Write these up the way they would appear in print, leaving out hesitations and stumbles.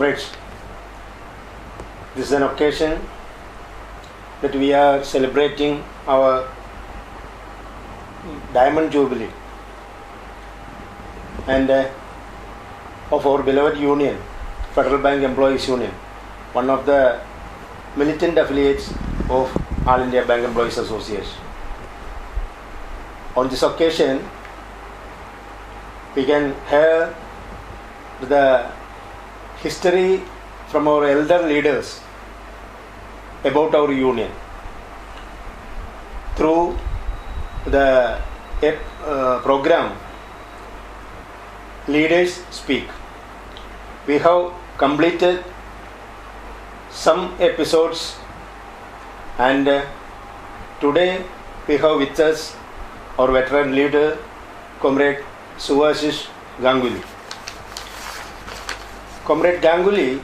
comrades, this is an occasion that we are celebrating our Diamond Jubilee and of our beloved union, Federal Bank Employees Union, one of the militant affiliates of All India Bank Employees Association. On this occasion, we can hear the history from our elder leaders about our union through the program Leaders Speak. We have completed some episodes, and today we have with us our veteran leader, Comrade Suvasish Ganguly. Comrade Ganguly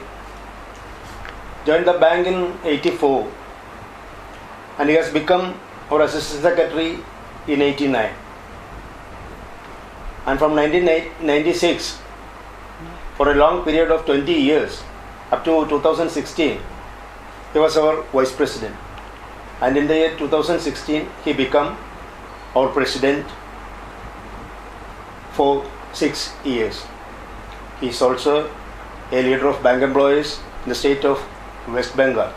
joined the bank in '84 and he has become our assistant secretary in '89. And from 1996, for a long period of 20 years, up to 2016, he was our vice president. And in the year 2016, he became our president for 6 years. He is also a leader of bank employees in the state of West Bengal.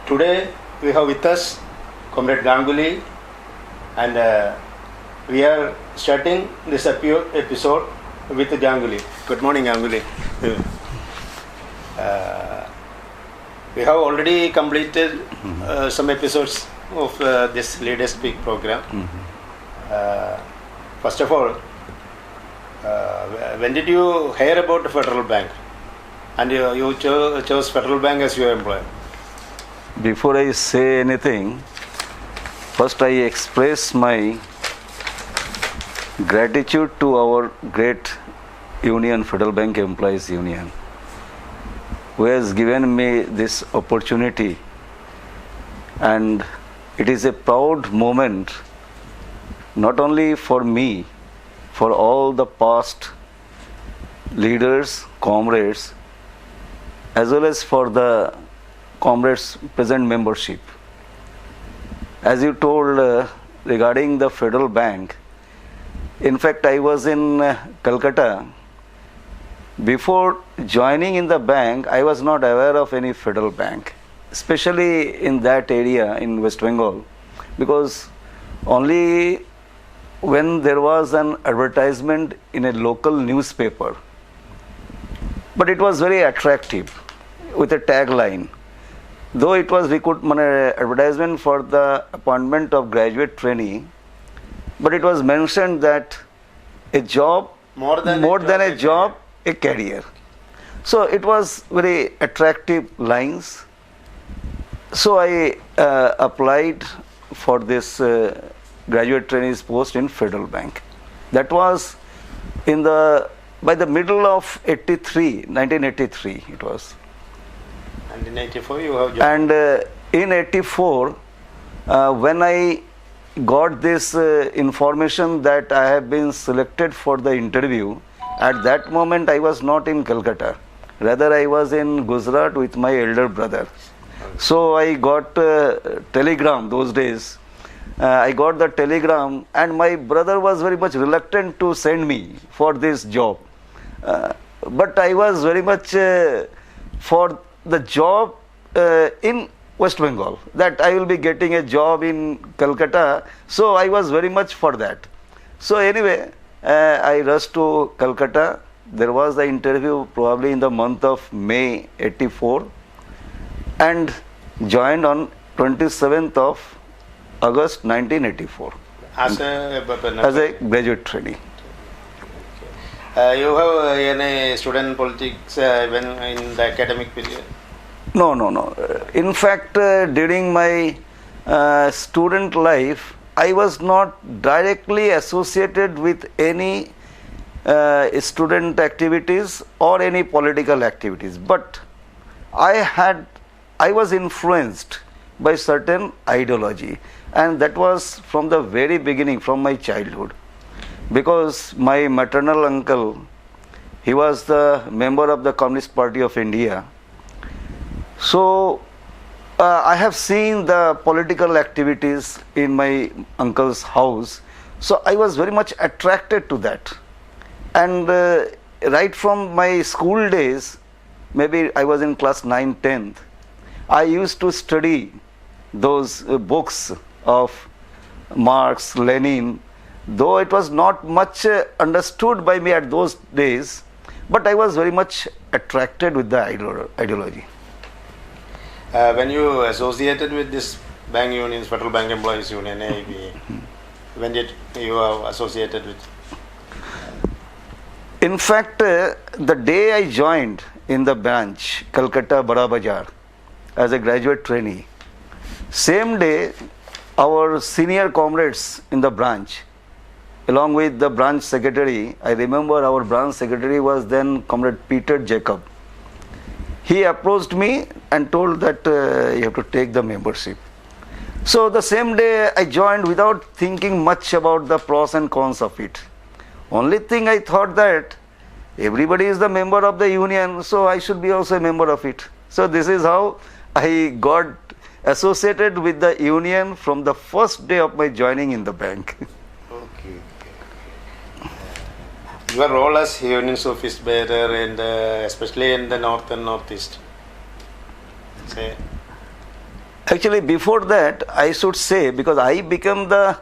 Today, we have with us Comrade Ganguly, and we are starting this episode with Ganguly. Good morning, Ganguly. We have already completed some episodes of this Leaders Speak program. First of all, when did you hear about the Federal Bank? And you chose Federal Bank as your employer? Before I say anything, first I express my gratitude to our great union, Federal Bank Employees Union, who has given me this opportunity, and it is a proud moment not only for me, for all the past leaders, comrades, as well as for the comrades present membership. As you told regarding the Federal Bank, in fact I was in Calcutta. Before joining in the bank, I was not aware of any Federal Bank, especially in that area in West Bengal, because only when there was an advertisement in a local newspaper, but it was very attractive with a tagline. Though it was advertisement for the appointment of graduate trainee, but it was mentioned that a job, more than a job, a career. So it was very attractive lines. So I applied for this graduate trainee's post in Federal Bank. That was by the middle of 1983 it was. And in 84 you have And joined. in 84, when I got this information that I have been selected for the interview, at that moment I was not in Calcutta. Rather, I was in Gujarat with my elder brother. So I got a telegram those days. I got the telegram, and my brother was very much reluctant to send me for this job. But I was very much for the job in West Bengal, that I will be getting a job in Calcutta. So I was very much for that. So anyway, I rushed to Calcutta. There was the interview probably in the month of May 84, and joined on 27th of August 1984 as a graduate trainee. You have any student politics when in the academic period? No. In fact, during my student life, I was not directly associated with any student activities or any political activities, but I was influenced by certain ideology, and that was from the very beginning, from my childhood, because my maternal uncle, He was the member of the Communist Party of India. So I have seen the political activities in my uncle's house. So I was very much attracted to that. And right from my school days, maybe I was in class 9, 10th, I used to study those books of Marx, Lenin, though it was not much understood by me at those days, but I was very much attracted with the ideology. When you associated with this bank unions, Federal Bank Employees Union, FBEU, when did you associated with? In fact, the day I joined in the branch, Calcutta Bada Bazar, as a graduate trainee, same day our senior comrades in the branch, along with the branch secretary, I remember our branch secretary was then Comrade Peter Jacob. He approached me and told that you have to take the membership. So the same day I joined without thinking much about the pros and cons of it. Only thing I thought that everybody is the member of the union, so I should be also a member of it. So this is how I got associated with the union from the first day of my joining in the bank. Okay. Your role as union's office bearer, and especially in the north and northeast. Say. Actually, before that, I should say, because I became the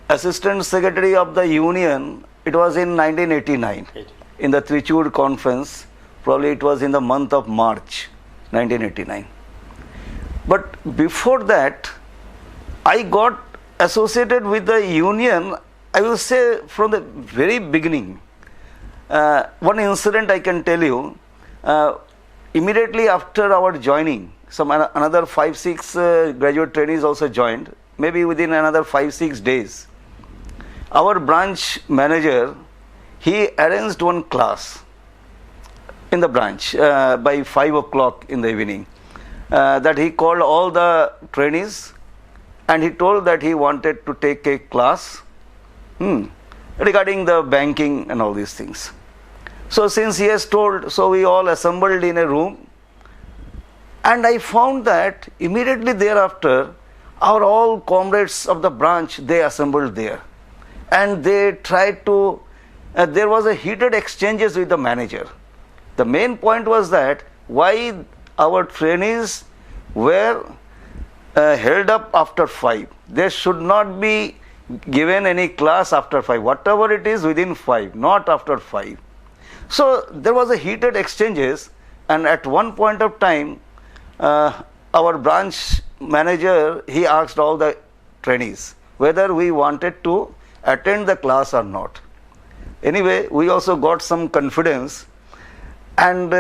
assistant secretary of the union, it was in 1989 in the Trichur conference. Probably it was in the month of March 1989. But before that, I got associated with the union, I will say from the very beginning. One incident I can tell you. Immediately after our joining, another 5-6 graduate trainees also joined, maybe within another 5-6 days. Our branch manager, he arranged one class in the branch by 5 o'clock in the evening, that he called all the trainees and he told that he wanted to take a class regarding the banking and all these things. So since he has told, so we all assembled in a room, and I found that immediately thereafter our all comrades of the branch, they assembled there, and they tried to, there was a heated exchanges with the manager. The main point was that why our trainees were held up after 5. There should not be given any class after 5, whatever it is within 5, not after 5. So there was a heated exchanges, and at one point of time, our branch manager, he asked all the trainees whether we wanted to attend the class or not. Anyway, we also got some confidence, and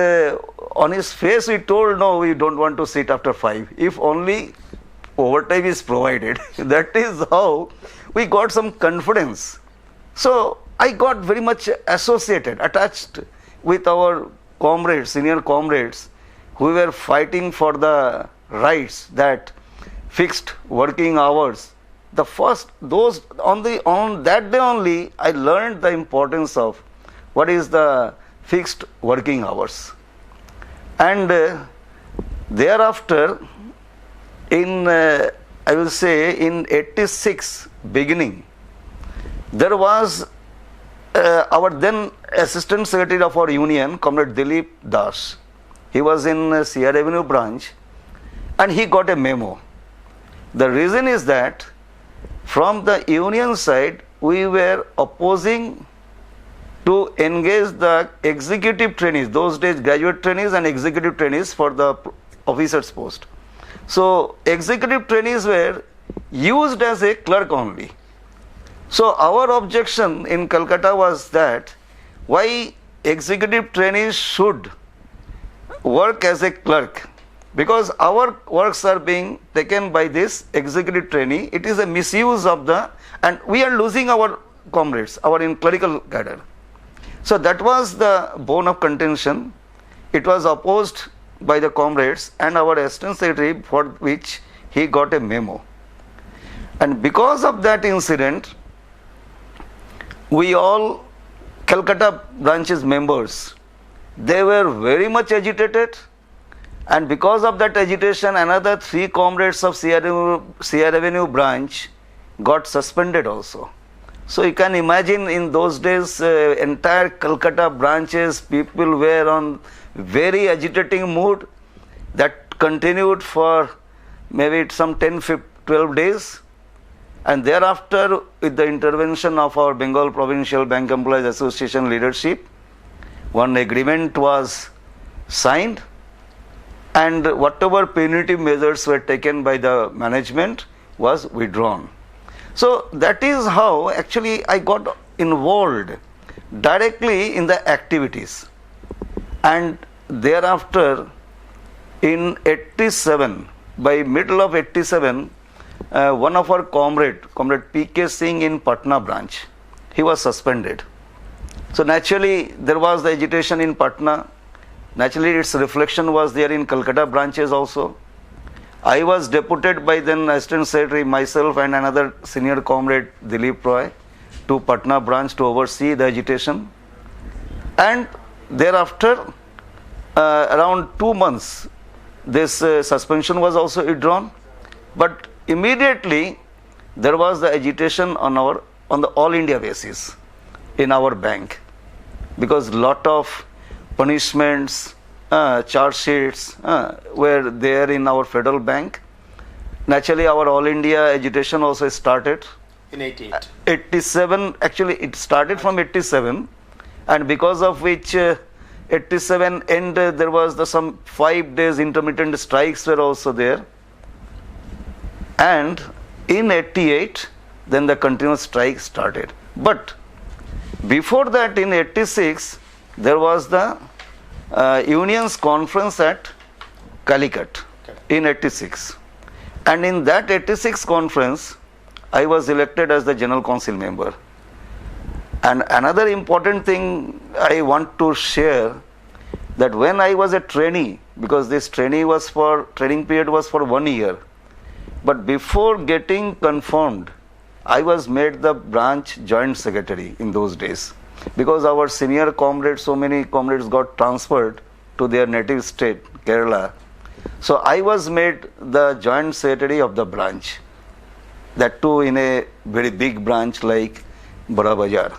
on his face we told, no, we don't want to sit after 5, if only overtime is provided. That is how we got some confidence. So I got very much associated, attached with our comrades, senior comrades, who were fighting for the rights, that fixed working hours. The first, those on that day only, I learned the importance of what is the fixed working hours. And thereafter, in I will say in 86 beginning, there was our then assistant secretary of our union, Comrade Dilip Das. He was in Sierra Avenue branch, and he got a memo. The reason is that from the union side, we were opposing to engage the executive trainees, those days graduate trainees and executive trainees for the officer's post. So executive trainees were used as a clerk only. So our objection in Calcutta was that why executive trainees should work as a clerk, because our works are being taken by this executive trainee. It is a misuse of and we are losing our comrades, our in clerical cadre. So that was the bone of contention. It was opposed by the comrades and our assistant secretary, for which he got a memo. And because of that incident, we all Calcutta branches members, they were very much agitated, and because of that agitation, another 3 comrades of Sierra Avenue branch got suspended also. So you can imagine in those days, entire Calcutta branches, people were on very agitating mood that continued for maybe some 12 days. And thereafter, with the intervention of our Bengal Provincial Bank Employees Association leadership, one agreement was signed, and whatever punitive measures were taken by the management was withdrawn. So that is how actually I got involved directly in the activities. And thereafter, in 87, by middle of 87, one of our comrade P.K. Singh in Patna branch, he was suspended. So naturally, there was the agitation in Patna. Naturally, its reflection was there in Calcutta branches also. I was deputed by then Assistant Secretary, myself and another senior comrade Dilip Roy, to Patna branch to oversee the agitation. And thereafter, around 2 months, this suspension was also withdrawn. But immediately, there was the agitation on the all India basis in our bank, because lot of punishments, charge sheets were there in our federal bank. Naturally, our all India agitation also started in 88. 87. Actually, it started from 87, and because of which 87 end, there was some 5 days intermittent strikes were also there. And in 88, then the continuous strike started. But before that, in 86, there was the Union's conference at Calicut in 86. And in that 86 conference, I was elected as the General Council member. And another important thing I want to share, that when I was a trainee, because this training period was for 1 year, but before getting confirmed, I was made the branch joint secretary in those days, because our senior comrades, so many comrades got transferred to their native state, Kerala. So I was made the joint secretary of the branch, that too in a very big branch like Bada Bazar.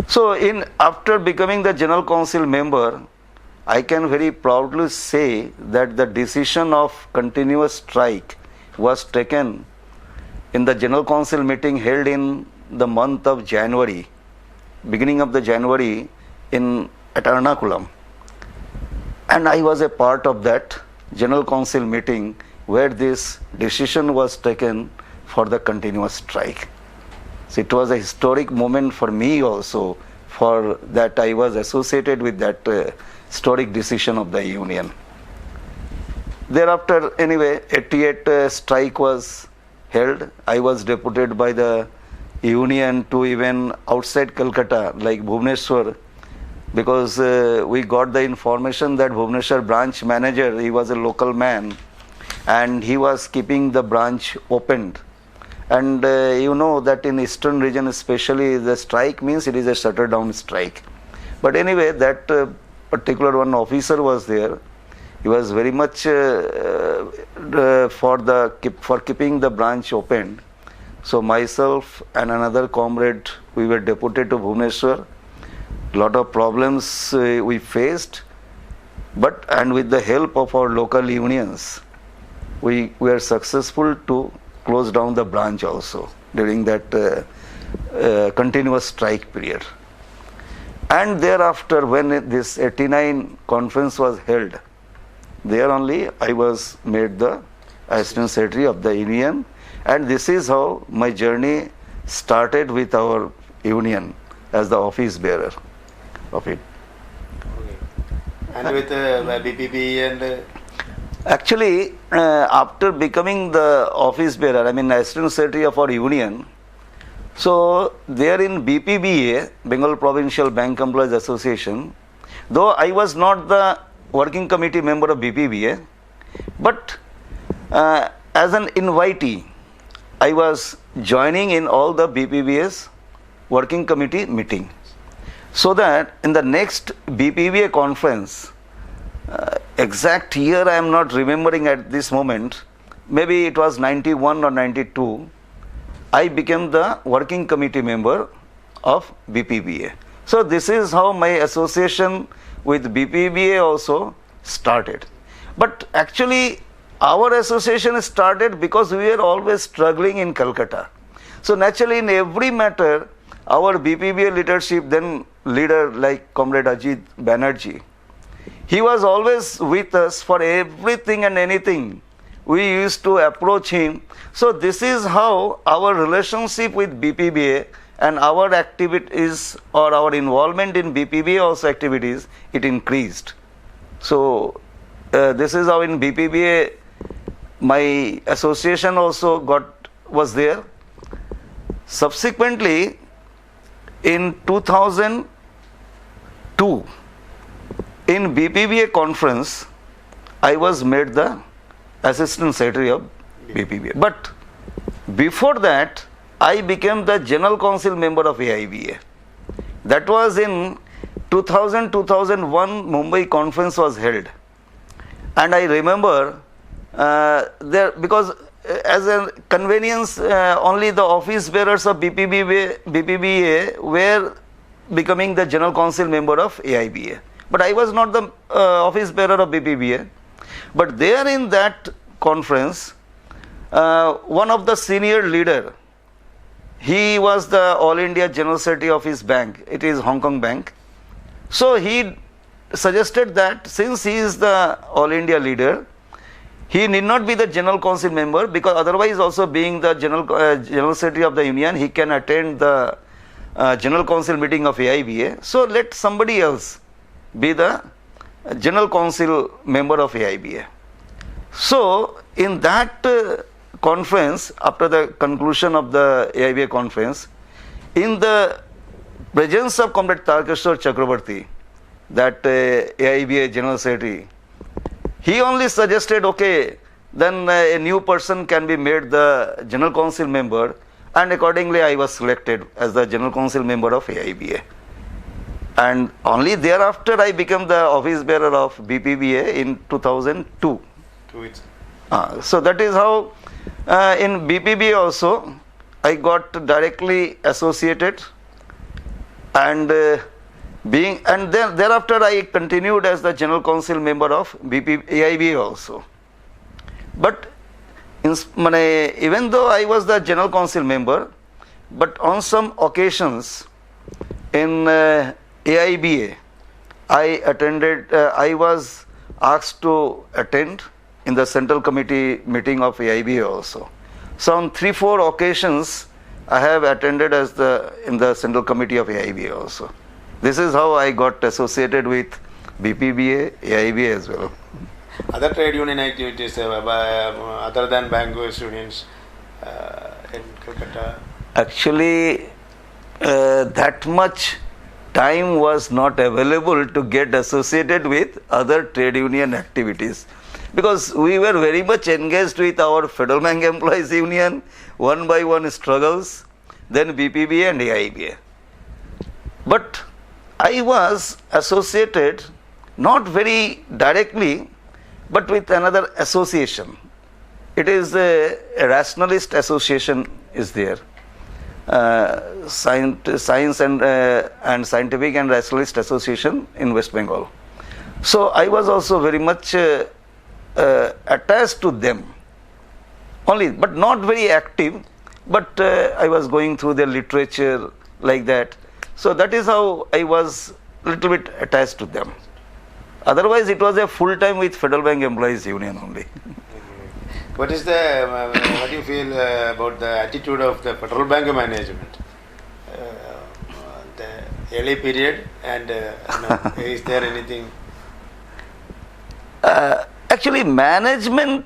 So after becoming the General Council member, I can very proudly say that the decision of continuous strike was taken in the General Council meeting held in the month of January, beginning of the January at Ernakulam. And I was a part of that General Council meeting where this decision was taken for the continuous strike. So it was a historic moment for me also, for that I was associated with that historic decision of the union. Thereafter, anyway, 88 strike was held. I was deputed by the union to even outside Calcutta, like Bhubaneswar, because we got the information that Bhubaneswar branch manager, he was a local man, and he was keeping the branch opened. And you know that in eastern region especially, the strike means it is a shutter down strike. But anyway, that particular one officer was there. He was very much for keeping the branch open. So myself and another comrade, we were deputed to Bhubaneswar. Lot of problems we faced, and with the help of our local unions, we were successful to close down the branch also during that continuous strike period. And thereafter, when this 89 conference was held, there only I was made the Assistant Secretary of the Union, and this is how my journey started with our union as the office bearer of it. Okay. And with BPB and... Actually, after becoming the office bearer, Assistant Secretary of our union, so there in BPBA, Bengal Provincial Bank Employees Association, though I was not the working committee member of BPBA, but as an invitee, I was joining in all the BPBA's working committee meeting. So that in the next BPBA conference, exact year I am not remembering at this moment, maybe it was 91 or 92, I became the working committee member of BPBA. So this is how my association with BPBA also started. But actually our association started because we were always struggling in Calcutta. So naturally in every matter, our BPBA leadership, then leader like Comrade Ajit Banerjee, he was always with us for everything and anything. We used to approach him. So this is how our relationship with BPBA and our activities or our involvement in BPBA also activities, it increased. So this is how in BPBA my association also was there. Subsequently, in 2002, in BPBA conference, I was made the assistant secretary of BPBA. But before that, I became the general council member of AIBA. That was in 2000-2001 Mumbai conference was held. And I remember there, because as a convenience, only the office bearers of BPBA were becoming the general council member of AIBA. But I was not the office bearer of BPBA. But there in that conference, one of the senior leader, he was the All India General Secretary of his bank. It is Hong Kong Bank. So he suggested that since he is the All India leader, he need not be the general council member, because otherwise also being the general secretary of the union, he can attend the general council meeting of AIBA. So let somebody else be the general council member of AIBA. So in that conference, after the conclusion of the AIBA conference, in the presence of Comrade Tarkeshwar Chakrabarty, that AIBA general secretary, he only suggested, okay, then a new person can be made the general council member, and accordingly I was selected as the general council member of AIBA. And only thereafter I became the office bearer of BPBA in 2002. So that is how in BPBA also I got directly associated, and thereafter I continued as the general council member of AIBA also. But even though I was the general council member, but on some occasions in AIBA, I was asked to attend in the central committee meeting of AIBA also. So on 3-4 occasions, I have attended in the central committee of AIBA also. This is how I got associated with BPBA, AIBA as well. Other trade union activities other than bankers unions in Calcutta? Actually, that much time was not available to get associated with other trade union activities, because we were very much engaged with our Federal Bank Employees Union, one by one struggles, then BPBA and AIBA. But I was associated not very directly, but with another association. It is a rationalist association is there. Science and Scientific and Rationalist Association in West Bengal. So I was also very much attached to them only, but not very active, but I was going through their literature like that. So that is how I was a little bit attached to them. Otherwise it was a full time with Federal Bank Employees Union only. What do you feel about the attitude of the Federal Bank management? The early period, and is there anything? Actually, management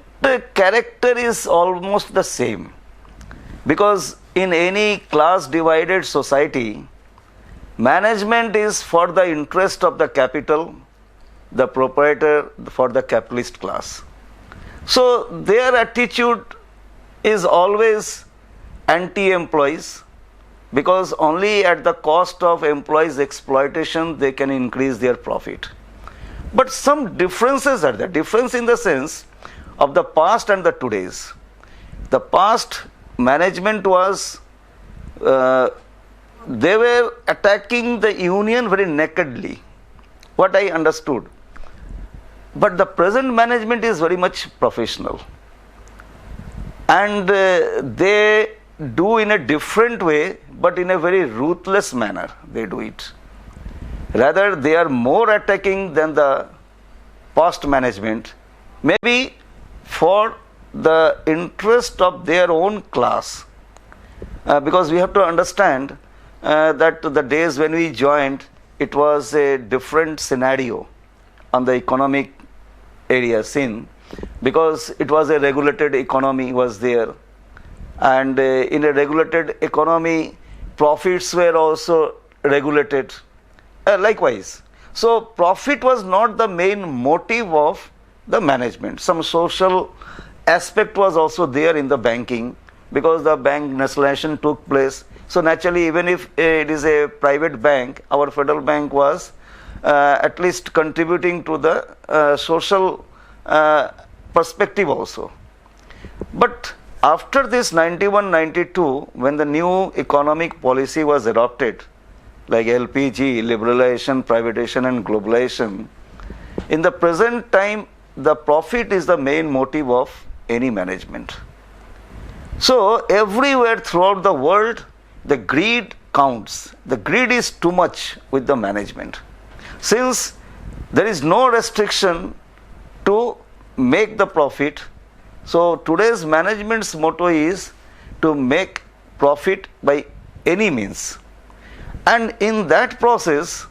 character is almost the same, because in any class divided society, management is for the interest of the capital, the proprietor, for the capitalist class. So their attitude is always anti-employees, because only at the cost of employees' exploitation they can increase their profit. But some differences are there. Difference in the sense of the past and the today's. The past management was, they were attacking the union very nakedly, what I understood. But the present management is very much professional. And they do in a different way, but in a very ruthless manner they do it. Rather, they are more attacking than the past management, maybe for the interest of their own class. Because we have to understand that the days when we joined, it was a different scenario on the economic area scene, because it was a regulated economy was there, and in a regulated economy profits were also regulated likewise. So profit was not the main motive of the management. Some social aspect was also there in the banking, because the bank nationalization took place. So naturally, even if it is a private bank, our federal bank was at least contributing to the social perspective also. But after this 91-92, when the new economic policy was adopted, like LPG, liberalization, privatization and globalization, in the present time, the profit is the main motive of any management. So everywhere throughout the world, the greed counts. The greed is too much with the management. Since there is no restriction to make the profit, so today's management's motto is to make profit by any means. And in that process,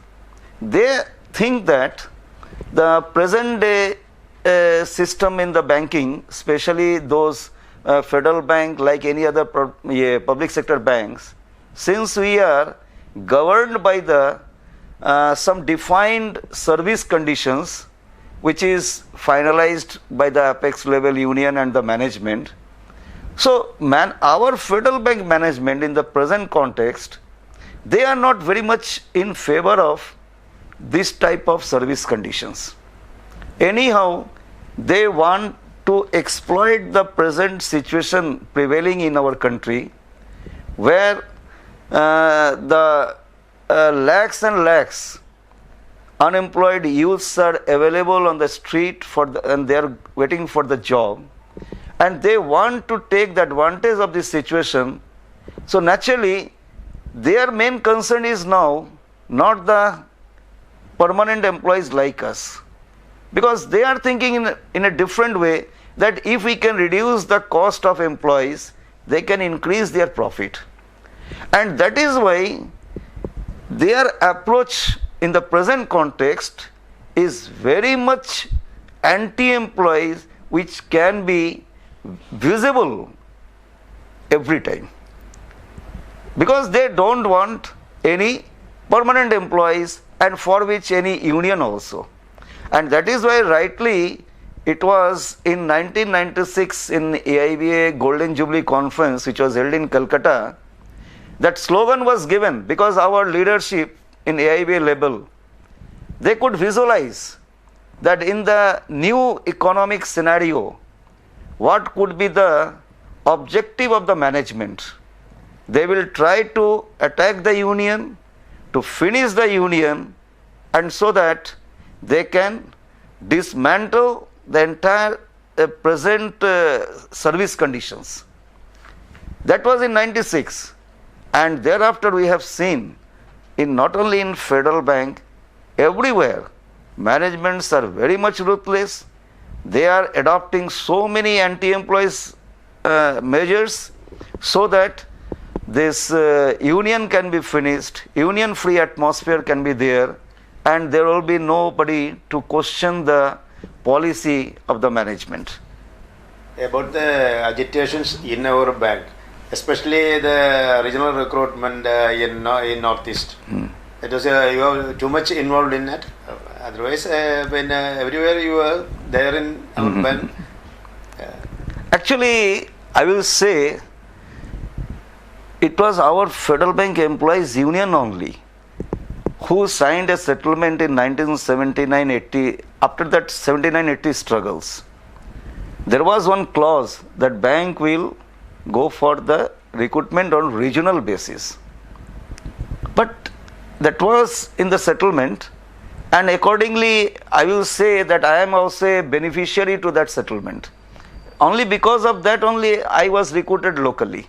they think that the present day system in the banking, especially those federal bank like any other public sector banks, since we are governed by the some defined service conditions, which is finalized by the apex level union and the management. So our federal bank management in the present context, they are not very much in favor of this type of service conditions. Anyhow, they want to exploit the present situation prevailing in our country, where the lakhs and lakhs unemployed youths are available on the street and they are waiting for the job, and they want to take the advantage of this situation. So naturally, their main concern is now not the permanent employees like us, because they are thinking in a different way, that if we can reduce the cost of employees, they can increase their profit. And that is why their approach in the present context is very much anti-employees, which can be visible every time, because they don't want any permanent employees, and for which any union also. And that is why rightly it was in 1996 in AIBA Golden Jubilee Conference, which was held in Calcutta, that slogan was given, because our leadership in AIBA level, they could visualize that in the new economic scenario, what could be the objective of the management. They will try to attack the union, to finish the union, and so that they can dismantle the entire present service conditions. That was in 96. And thereafter we have seen, in not only in Federal Bank, everywhere, managements are very much ruthless. They are adopting so many anti-employees measures, so that this union can be finished, union-free atmosphere can be there, and there will be nobody to question the policy of the management. About the agitations in our bank, especially the regional recruitment in Northeast. It was you are too much involved in it. Otherwise, when everywhere you are there in our bank. Actually, I will say it was our Federal Bank Employees Union only who signed a settlement in 1979-80. After that 79-80 struggles, there was one clause that bank will go for the recruitment on regional basis. But that was in the settlement, and accordingly I will say that I am also a beneficiary to that settlement. Only because of that only I was recruited locally.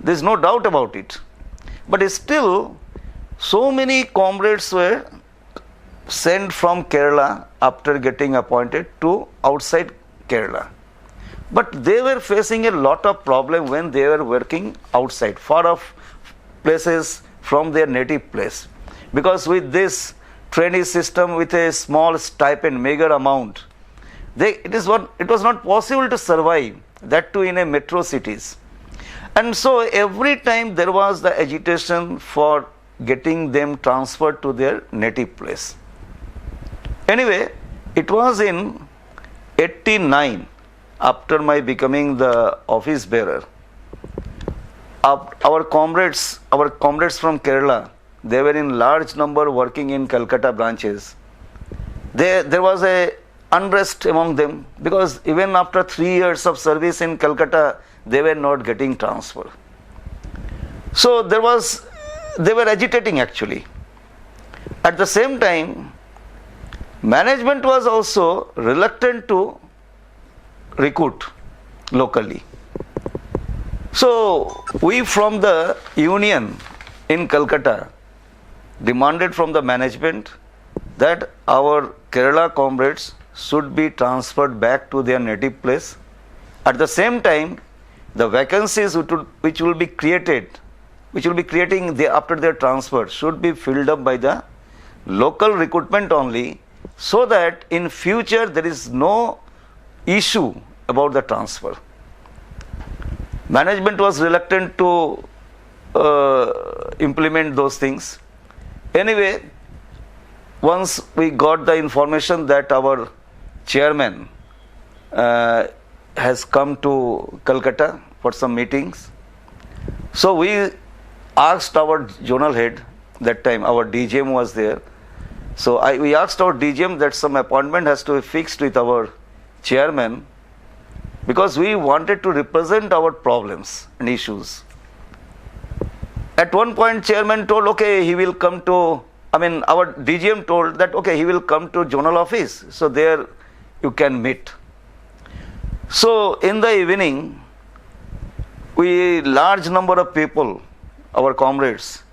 There is no doubt about it. But still, so many comrades were sent from Kerala after getting appointed to outside Kerala. But they were facing a lot of problem when they were working outside, far off places from their native place. Because with this trainee system with a small stipend, meager amount, it was not possible to survive, that too in a metro cities. And so every time there was the agitation for getting them transferred to their native place. Anyway, it was in 89, after my becoming the office bearer. Our comrades from Kerala, they were in large number working in Calcutta branches. There was a unrest among them, because even after 3 years of service in Calcutta, they were not getting transfer. So they were agitating actually. At the same time, management was also reluctant to recruit locally. So we from the union in Calcutta demanded from the management that our Kerala comrades should be transferred back to their native place. At the same time, the vacancies which will be creating after their transfer should be filled up by the local recruitment only, so that in future there is no issue about the transfer. Management was reluctant to implement those things. Anyway, once we got the information that our chairman has come to Calcutta for some meetings, so we asked our zonal head, that time our DGM was there. So we asked our DGM that some appointment has to be fixed with our chairman, because we wanted to represent our problems and issues. At one point, chairman told, okay, he will come to, our DGM told that, okay, he will come to zonal office, so there you can meet. So in the evening, large number of people, our comrades,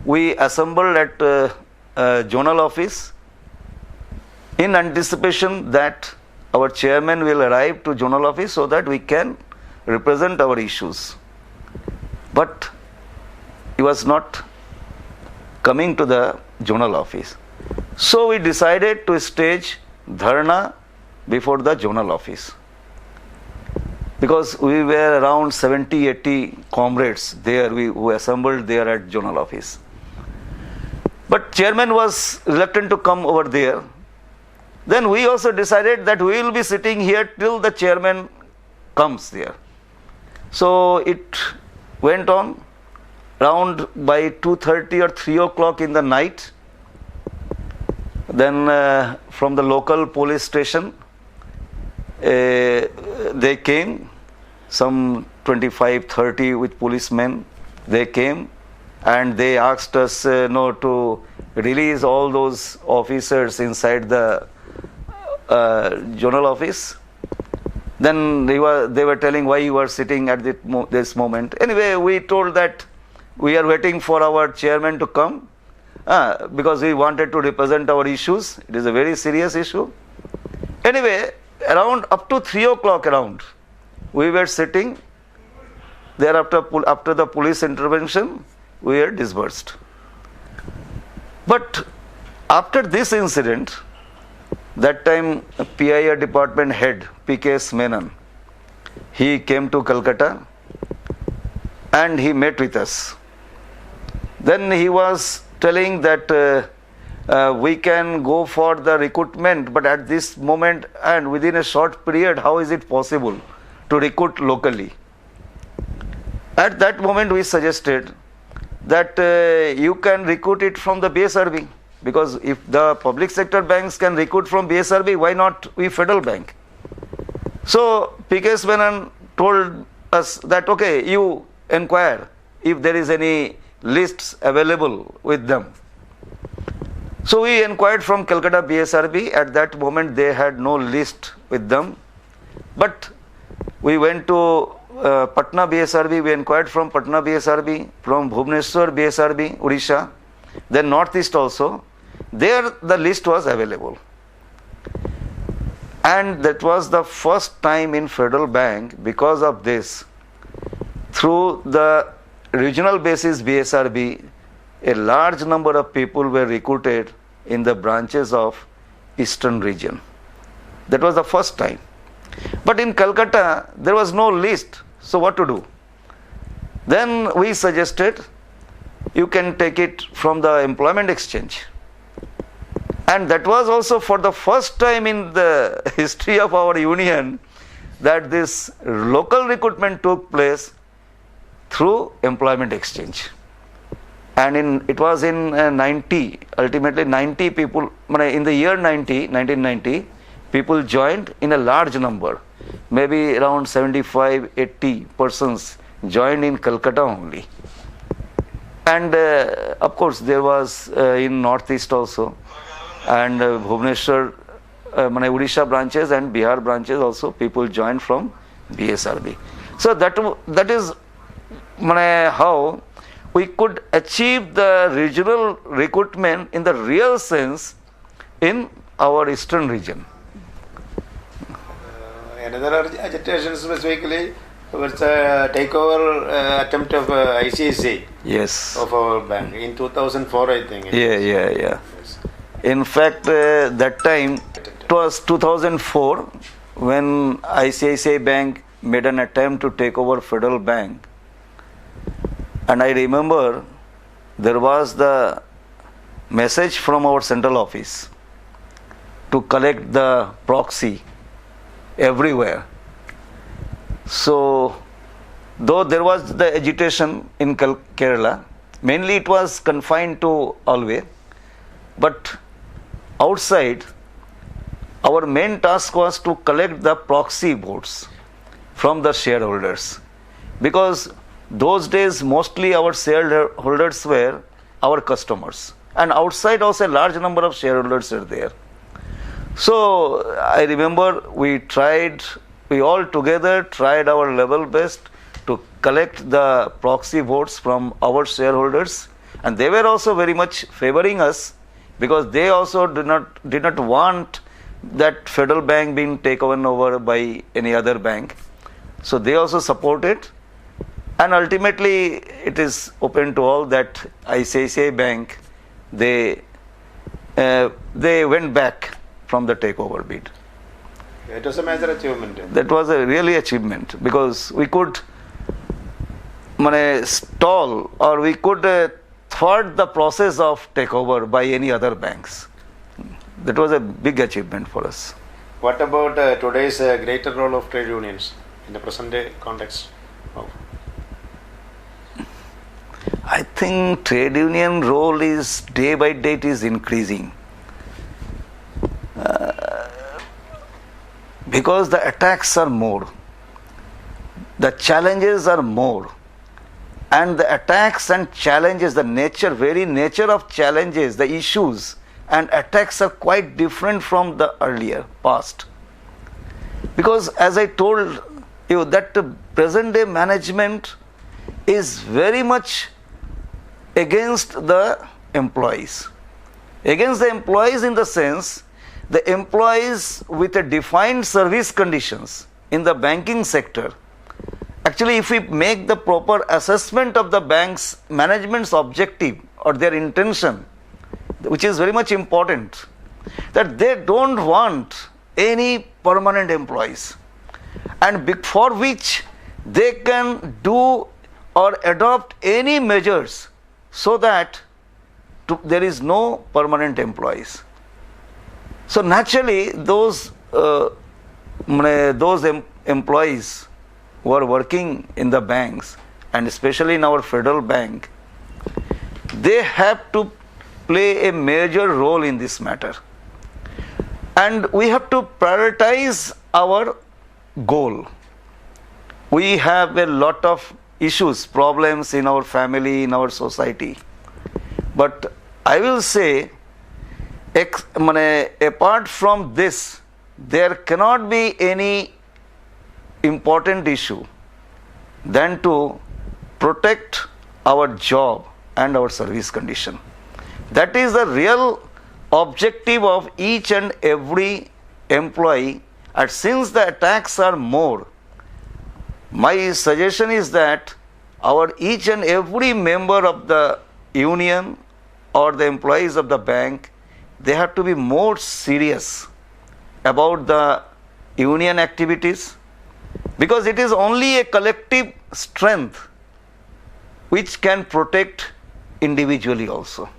we assembled at zonal office in anticipation that our chairman will arrive to zonal office so that we can represent our issues. But he was not coming to the zonal office. So we decided to stage dharna before the zonal office, because we were around 70-80 comrades there who assembled there at zonal office. But chairman was reluctant to come over there. Then we also decided that we will be sitting here till the chairman comes there. So it went on around by 2:30 or 3 o'clock in the night. Then from the local police station, they came, some 25-30 with policemen. They came and they asked us to release all those officers inside the zonal office. Then they were telling why you are sitting at this moment. Anyway, we told that we are waiting for our chairman to come because we wanted to represent our issues. It is a very serious issue. Anyway, around up to 3 o'clock around, we were sitting there. After the police intervention, we were dispersed. But after this incident, that time PIR department head P.K.S. Menon, he came to Calcutta and he met with us. Then he was telling that we can go for the recruitment, but at this moment and within a short period, how is it possible to recruit locally? At that moment we suggested that you can recruit it from the BSRB, because if the public sector banks can recruit from BSRB, why not we Federal Bank? So PKS Menon told us that okay, you inquire if there is any lists available with them. So we inquired from Calcutta BSRB. At that moment they had no list with them, but we went to Patna BSRB, we inquired from Patna BSRB, from Bhubaneswar BSRB, Odisha, then Northeast also. There the list was available. And that was the first time in Federal Bank, because of this, through the regional basis BSRB, a large number of people were recruited in the branches of Eastern region. That was the first time. But in Calcutta, there was no list. So what to do? Then we suggested you can take it from the employment exchange. And that was also for the first time in the history of our union that this local recruitment took place through employment exchange. And it was in 90, ultimately 90 people, in the year 1990, people joined in a large number. Maybe around 75, 80 persons joined in Calcutta only. And of course there was in Northeast also, and Bhubaneswar, Odisha branches and Bihar branches also, people joined from BSRB. So that is how we could achieve the regional recruitment in the real sense in our Eastern region. Another agitation specifically was a takeover attempt of ICICI. Yes. Of our bank in 2004, I think. Yeah. Yes. In fact, that time it was 2004 when ICICI Bank made an attempt to take over Federal Bank. And I remember there was the message from our central office to collect the proxy everywhere. So, though there was the agitation in Kerala, mainly it was confined to Alway, but outside, our main task was to collect the proxy votes from the shareholders, because those days mostly our shareholders were our customers, and outside also a large number of shareholders are there. So I remember we all together tried our level best to collect the proxy votes from our shareholders, and they were also very much favoring us, because they also did not want that Federal Bank being taken over by any other bank. So they also supported, and ultimately it is open to all that ICICI Bank, they went back from the takeover bid. It was a major achievement. That was a really achievement, because we could stall, or we could thwart the process of takeover by any other banks. That was a big achievement for us. What about today's greater role of trade unions in the present day context? I think trade union role is day by day it is increasing. Because the attacks are more, the challenges are more, and the attacks and challenges, the very nature of challenges, the issues and attacks are quite different from the earlier past. Because as I told you, that the present day management is very much against the employees. Against the employees in the sense, the employees with a defined service conditions in the banking sector. Actually, if we make the proper assessment of the bank's management's objective or their intention, which is very much important, that they don't want any permanent employees, and for which they can do or adopt any measures so that there is no permanent employees. So naturally, those employees who are working in the banks, and especially in our federal bank, they have to play a major role in this matter. And we have to prioritize our goal. We have a lot of issues, problems in our family, in our society. But I will say, apart from this, there cannot be any important issue than to protect our job and our service condition. That is the real objective of each and every employee. And since the attacks are more, my suggestion is that our each and every member of the union or the employees of the bank, they have to be more serious about the union activities, because it is only a collective strength which can protect individually also.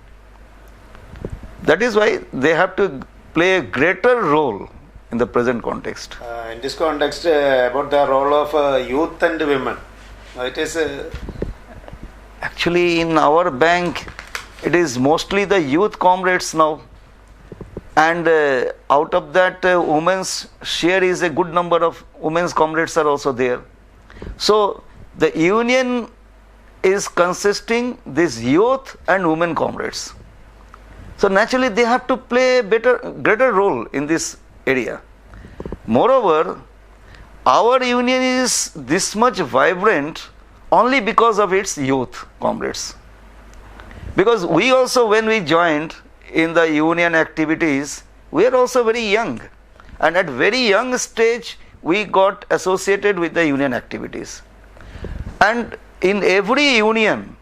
That is why they have to play a greater role in the present context. In this context, about the role of youth and women, it is actually in our bank, it is mostly the youth comrades now, and out of that, women's share is a good number of women's comrades are also there. So the union is consisting this youth and women comrades. So naturally they have to play a greater role in this area. Moreover, our union is this much vibrant only because of its youth comrades. Because we also, when we joined in the union activities, we are also very young. And at very young stage, we got associated with the union activities. And in every union,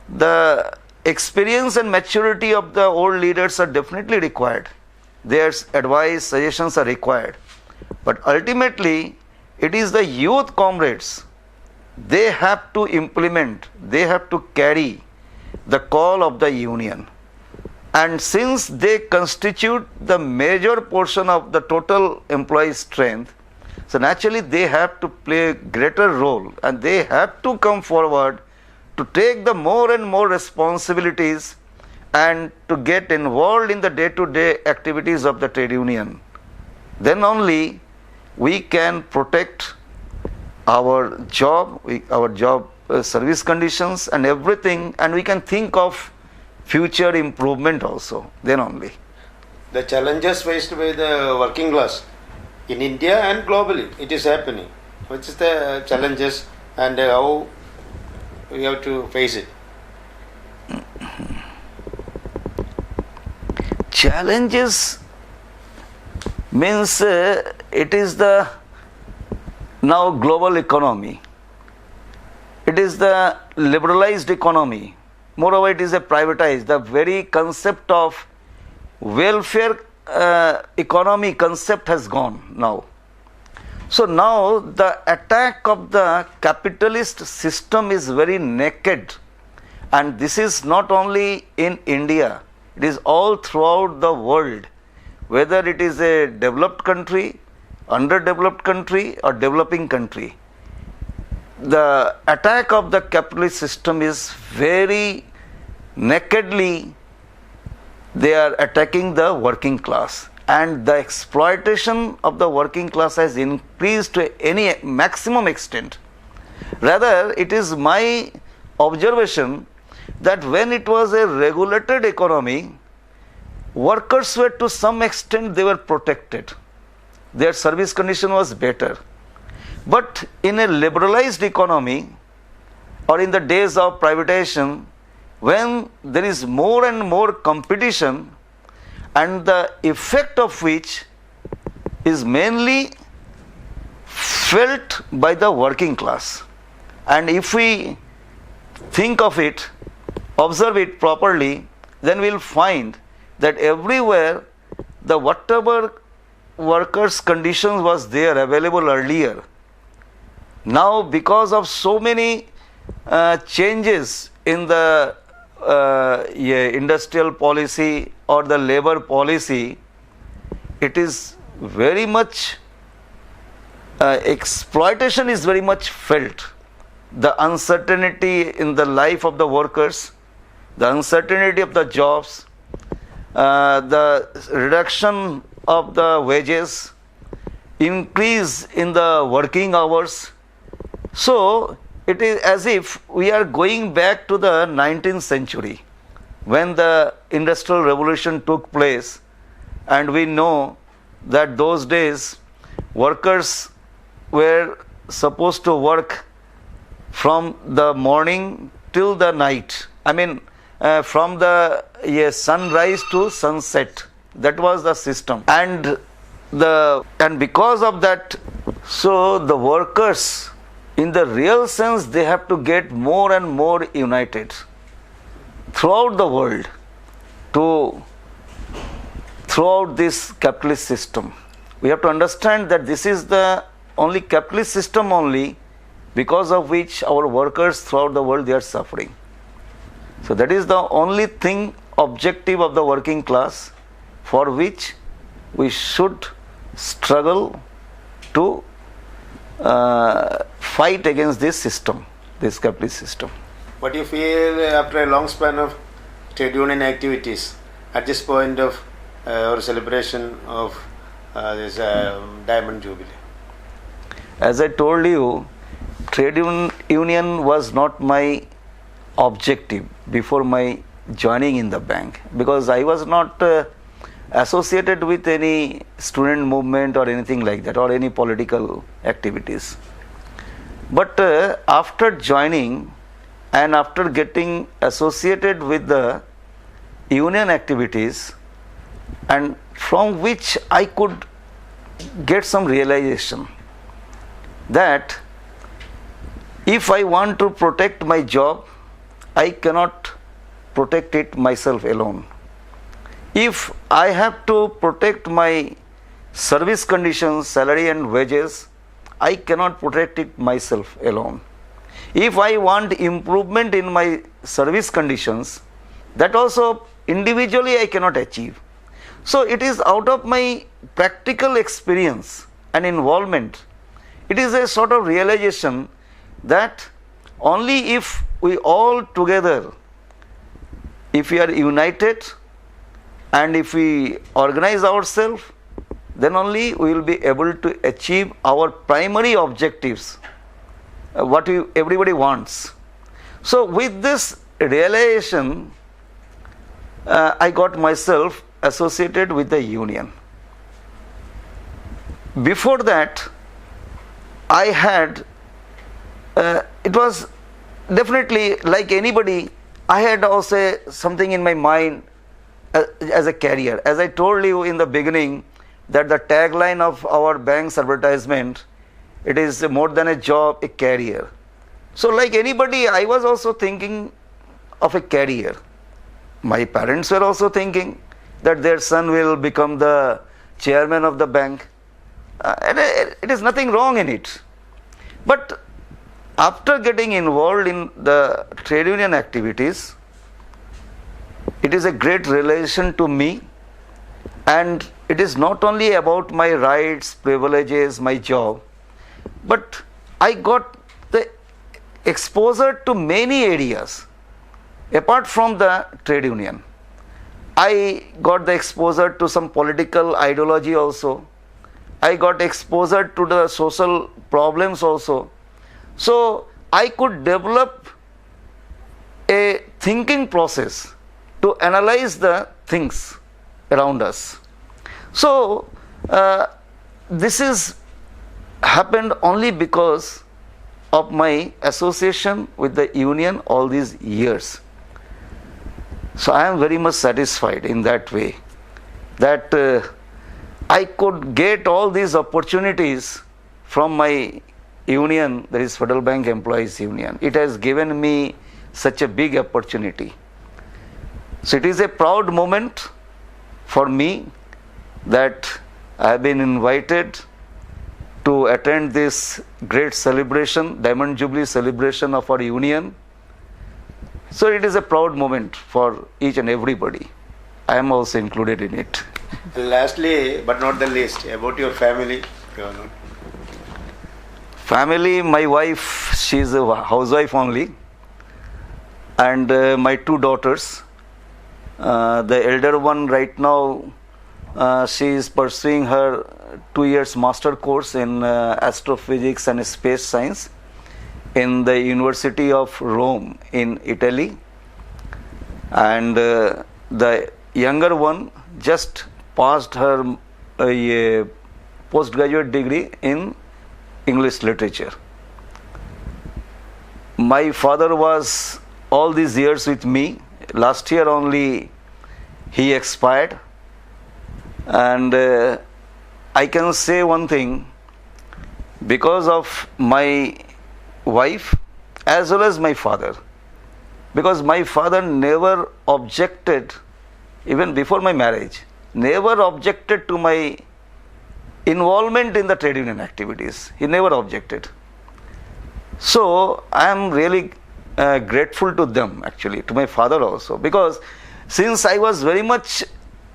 the experience and maturity of the old leaders are definitely required. Their advice, suggestions are required. But ultimately, it is the youth comrades. They have to implement, they have to carry the call of the union. And since they constitute the major portion of the total employee strength, so naturally they have to play a greater role, and they have to come forward to take the more and more responsibilities and to get involved in the day-to-day activities of the trade union. Then only we can protect our job, service conditions and everything, and we can think of future improvement also, then only. The challenges faced by the working class in India and globally, it is happening. Which is the challenges and how we have to face it? Challenges means it is the now global economy. It is the liberalized economy. Moreover, it is a privatized. The very concept of welfare economy concept has gone now. So now the attack of the capitalist system is very naked, and this is not only in India, it is all throughout the world, whether it is a developed country, underdeveloped country or developing country. The attack of the capitalist system is very nakedly, they are attacking the working class, and the exploitation of the working class has increased to any maximum extent. Rather, it is my observation that when it was a regulated economy, workers were to some extent they were protected. Their service condition was better. But in a liberalized economy or in the days of privatization, when there is more and more competition, and the effect of which is mainly felt by the working class. And if we think of it, observe it properly, then we will find that everywhere the whatever workers' conditions was there available earlier, now because of so many changes in the industrial policy or the labor policy, it is very much exploitation is very much felt. the uncertainty in the life of the workers, the uncertainty of the jobs, the reduction of the wages, increase in the working hours. So it is as if we are going back to the 19th century when the Industrial Revolution took place, and we know that those days workers were supposed to work from the morning till the night. I mean, from the sunrise to sunset. That was the system, and because of that, so the workers, in the real sense, they have to get more and more united throughout the world throughout this capitalist system. We have to understand that this is the only capitalist system only because of which our workers throughout the world, they are suffering. So that is the only thing, objective of the working class, for which we should struggle to fight against this system, this capitalist system. What do you feel after a long span of trade union activities at this point of our celebration of this Diamond Jubilee? As I told you, trade union was not my objective before my joining in the bank, because I was not associated with any student movement or anything like that, or any political activities. But after joining and after getting associated with the union activities, and from which I could get some realization that if I want to protect my job, I cannot protect it myself alone. If I have to protect my service conditions, salary and wages, I cannot protect it myself alone. If I want improvement in my service conditions, that also individually I cannot achieve. So it is out of my practical experience and involvement, it is a sort of realization that only if we all together, if we are united and if we organize ourselves, then only we will be able to achieve our primary objectives, what everybody wants. So with this realization, I got myself associated with the union. Before that, I had, it was definitely like anybody, I had also something in my mind as a career. As I told you in the beginning, that the tagline of our bank's advertisement, it is more than a job, a career. So like anybody, I was also thinking of a career. My parents were also thinking that their son will become the chairman of the bank. And it is nothing wrong in it. But after getting involved in the trade union activities, it is a great realization to me, and it is not only about my rights, privileges, my job, but I got the exposure to many areas apart from the trade union. I got the exposure to some political ideology also. I got exposure to the social problems also. So I could develop a thinking process to analyze the things around us. So this is happened only because of my association with the union all these years. So I am very much satisfied in that way, that I could get all these opportunities from my union, that is Federal Bank Employees Union. It has given me such a big opportunity. So it is a proud moment for me that I have been invited to attend this great celebration, Diamond Jubilee celebration of our union. So it is a proud moment for each and everybody. I am also included in it. Lastly, but not the least, about your family. Family, my wife, she's a housewife only, and my two daughters. The elder one right now, she is pursuing her 2 years master course in astrophysics and space science in the University of Rome in Italy, and the younger one just passed her postgraduate degree in English literature. My father was all these years with me. Last year only he expired, and I can say one thing, because of my wife as well as my father, because my father never objected, even before my marriage, never objected to my involvement in the trade union activities. He never objected. So I am really grateful to them, actually, to my father also, because since I was very much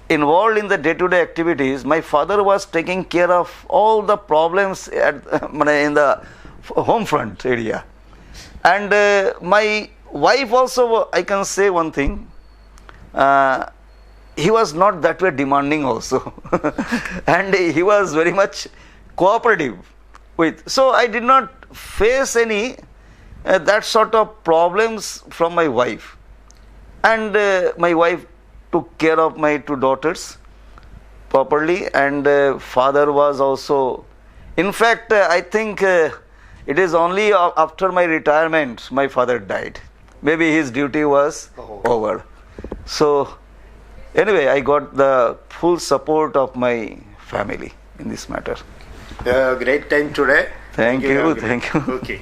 involved in the day-to-day activities, my father was taking care of all the problems in the home front area. And my wife also, I can say one thing, he was not that way demanding also. And he was very much cooperative with. So I did not face any that sort of problems from my wife. And my wife took care of my two daughters properly, and father was also, in fact, I think it is only after my retirement my father died. Maybe his duty was over. So anyway, I got the full support of my family in this matter. Great time today. Thank you. Okay.